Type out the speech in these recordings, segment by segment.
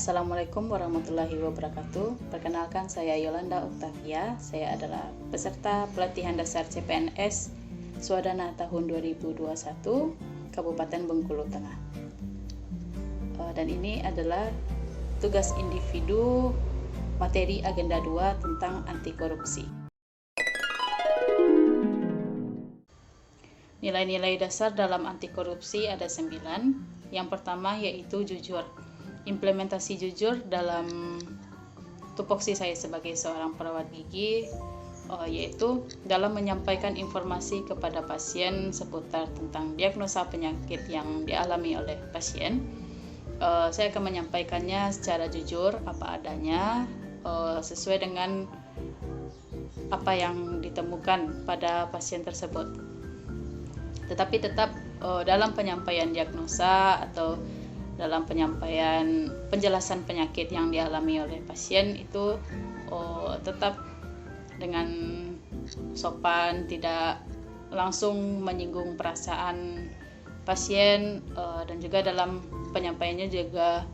Assalamualaikum warahmatullahi wabarakatuh. Perkenalkan, saya Yolanda Octavia. Saya adalah peserta pelatihan dasar CPNS Swadana tahun 2021 Kabupaten Bengkulu Tengah. Dan ini adalah tugas individu materi agenda 2 tentang anti korupsi. Nilai-nilai dasar dalam anti korupsi ada 9. Yang pertama yaitu jujur. Implementasi jujur dalam tupoksi saya sebagai seorang perawat gigi yaitu dalam menyampaikan informasi kepada pasien seputar tentang diagnosa penyakit yang dialami oleh pasien. Saya akan menyampaikannya secara jujur, apa adanya, sesuai dengan apa yang ditemukan pada pasien tersebut. Tetapi tetap dalam penyampaian diagnosa atau dalam penyampaian penjelasan penyakit yang dialami oleh pasien itu tetap dengan sopan, tidak langsung menyinggung perasaan pasien, dan juga dalam penyampaiannya juga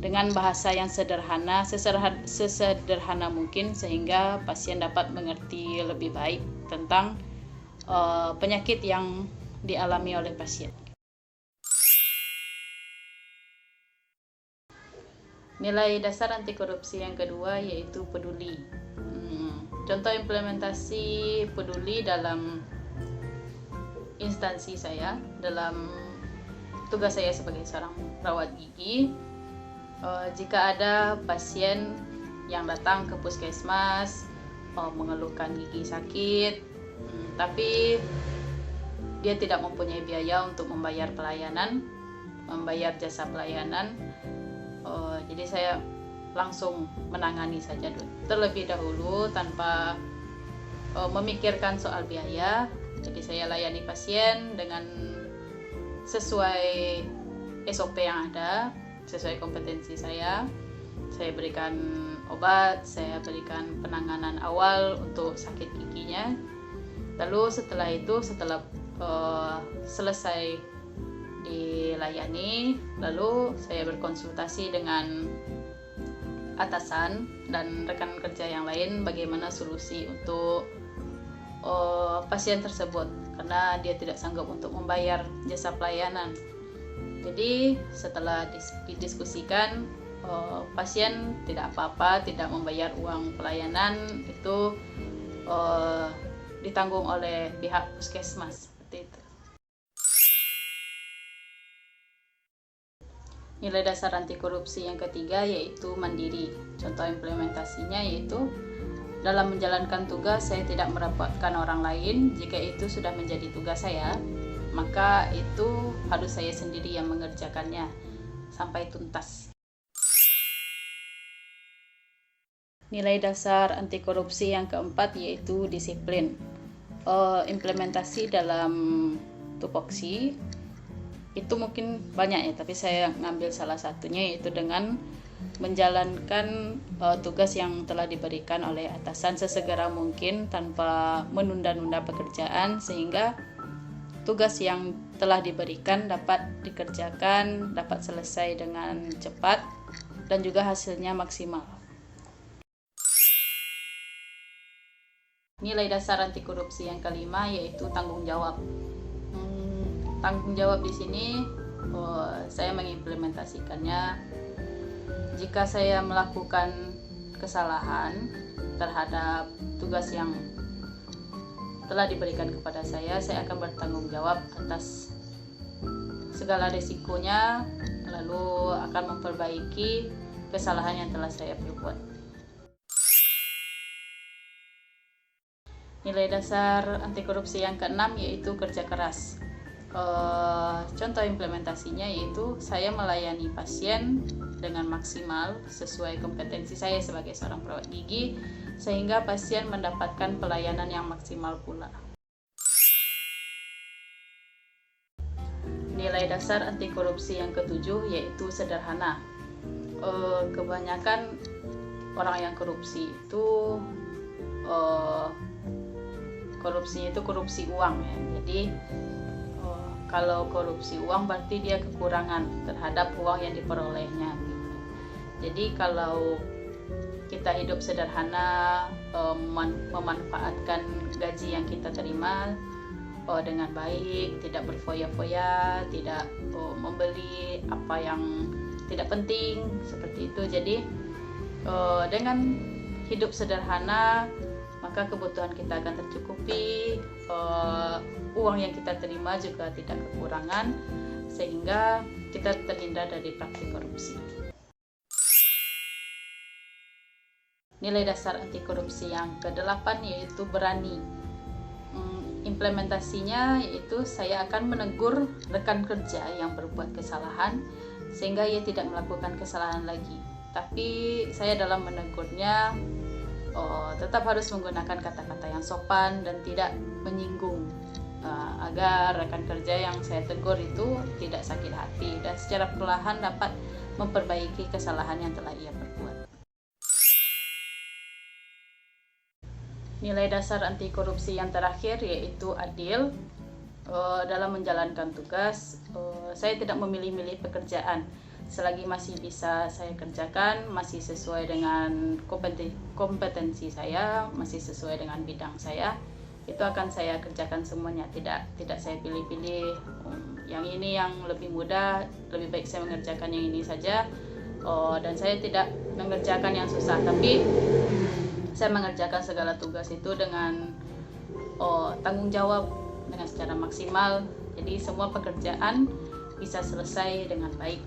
dengan bahasa yang sederhana, sesederhana mungkin sehingga pasien dapat mengerti lebih baik tentang penyakit yang dialami oleh pasien. Nilai dasar anti korupsi yang kedua yaitu peduli. Contoh implementasi peduli dalam instansi saya, dalam tugas saya sebagai seorang perawat gigi. Jika ada pasien yang datang ke puskesmas mengeluhkan gigi sakit, tapi dia tidak mempunyai biaya untuk membayar jasa pelayanan, jadi saya langsung menangani saja terlebih dahulu tanpa memikirkan soal biaya. Jadi saya layani pasien dengan sesuai SOP yang ada, sesuai kompetensi saya. Saya berikan obat, saya berikan penanganan awal untuk sakit giginya. Lalu setelah selesai dilayani, lalu saya berkonsultasi dengan atasan dan rekan kerja yang lain bagaimana solusi untuk pasien tersebut, karena dia tidak sanggup untuk membayar jasa pelayanan. Jadi setelah didiskusikan, pasien tidak apa-apa, tidak membayar uang pelayanan, itu ditanggung oleh pihak puskesmas, seperti itu. Nilai dasar anti korupsi yang ketiga yaitu mandiri. Contoh implementasinya yaitu dalam menjalankan tugas saya tidak merepotkan orang lain. Jika itu sudah menjadi tugas saya, maka itu harus saya sendiri yang mengerjakannya sampai tuntas. Nilai dasar anti korupsi yang keempat yaitu disiplin. Implementasi dalam tupoksi itu mungkin banyak ya, tapi saya ngambil salah satunya yaitu dengan menjalankan tugas yang telah diberikan oleh atasan sesegera mungkin tanpa menunda-nunda pekerjaan, sehingga tugas yang telah diberikan dapat dikerjakan, dapat selesai dengan cepat dan juga hasilnya maksimal. Nilai dasar anti korupsi yang kelima yaitu tanggung jawab. Tanggung jawab di sini saya mengimplementasikannya jika saya melakukan kesalahan terhadap tugas yang telah diberikan kepada saya akan bertanggung jawab atas segala risikonya, lalu akan memperbaiki kesalahan yang telah saya perbuat. Nilai dasar anti korupsi yang keenam yaitu kerja keras. Contoh implementasinya yaitu saya melayani pasien dengan maksimal sesuai kompetensi saya sebagai seorang perawat gigi, sehingga pasien mendapatkan pelayanan yang maksimal pula. Nilai dasar anti korupsi yang ketujuh yaitu sederhana. Kebanyakan orang yang korupsi itu korupsinya itu korupsi uang ya. Jadi kalau korupsi uang berarti dia kekurangan terhadap uang yang diperolehnya. Jadi kalau kita hidup sederhana, memanfaatkan gaji yang kita terima dengan baik, tidak berfoya-foya, tidak membeli apa yang tidak penting seperti itu. Jadi dengan hidup sederhana, maka kebutuhan kita akan tercukupi, uang yang kita terima juga tidak kekurangan, sehingga kita terhindar dari praktik korupsi. Nilai dasar anti korupsi yang ke-8 yaitu berani. Implementasinya yaitu saya akan menegur rekan kerja yang berbuat kesalahan sehingga ia tidak melakukan kesalahan lagi. Tapi saya dalam menegurnya tetap harus menggunakan kata-kata yang sopan dan tidak menyinggung, agar rekan kerja yang saya tegur itu tidak sakit hati dan secara perlahan dapat memperbaiki kesalahan yang telah ia perbuat. Nilai dasar anti korupsi yang terakhir yaitu adil. Dalam menjalankan tugas, saya tidak memilih-milih pekerjaan. Selagi masih bisa saya kerjakan, masih sesuai dengan kompetensi saya, masih sesuai dengan bidang saya, itu akan saya kerjakan semuanya. Tidak saya pilih-pilih, yang ini yang lebih mudah, lebih baik saya mengerjakan yang ini saja. Dan saya tidak mengerjakan yang susah, tapi saya mengerjakan segala tugas itu dengan tanggung jawab, dengan secara maksimal. Jadi semua pekerjaan bisa selesai dengan baik.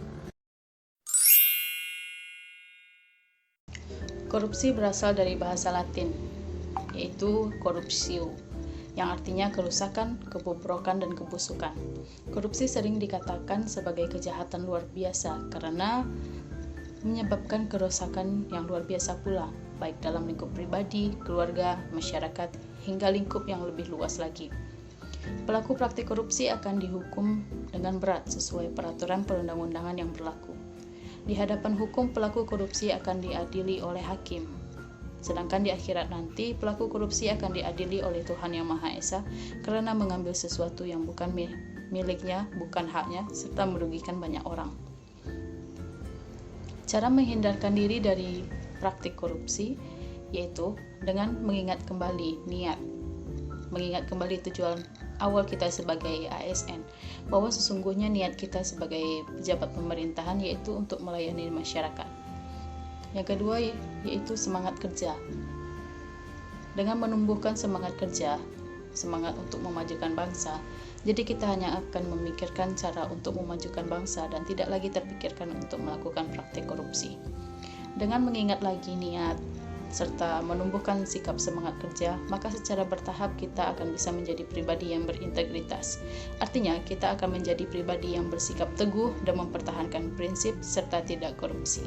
Korupsi berasal dari bahasa Latin, yaitu corruptio, yang artinya kerusakan, kebobrokan, dan kebusukan. Korupsi sering dikatakan sebagai kejahatan luar biasa karena menyebabkan kerusakan yang luar biasa pula, baik dalam lingkup pribadi, keluarga, masyarakat, hingga lingkup yang lebih luas lagi. Pelaku praktik korupsi akan dihukum dengan berat sesuai peraturan perundang-undangan yang berlaku. Di hadapan hukum, pelaku korupsi akan diadili oleh hakim. Sedangkan di akhirat nanti, pelaku korupsi akan diadili oleh Tuhan Yang Maha Esa karena mengambil sesuatu yang bukan miliknya, bukan haknya, serta merugikan banyak orang. Cara menghindarkan diri dari praktik korupsi yaitu dengan mengingat kembali niat, mengingat kembali tujuan awal kita sebagai ASN, bahwa sesungguhnya niat kita sebagai pejabat pemerintahan yaitu untuk melayani masyarakat. Yang kedua yaitu semangat kerja. Dengan menumbuhkan semangat kerja, semangat untuk memajukan bangsa, jadi kita hanya akan memikirkan cara untuk memajukan bangsa dan tidak lagi terpikirkan untuk melakukan praktik korupsi. Dengan mengingat lagi niat serta menumbuhkan sikap semangat kerja, maka secara bertahap kita akan bisa menjadi pribadi yang berintegritas. Artinya, kita akan menjadi pribadi yang bersikap teguh dan mempertahankan prinsip serta tidak korupsi.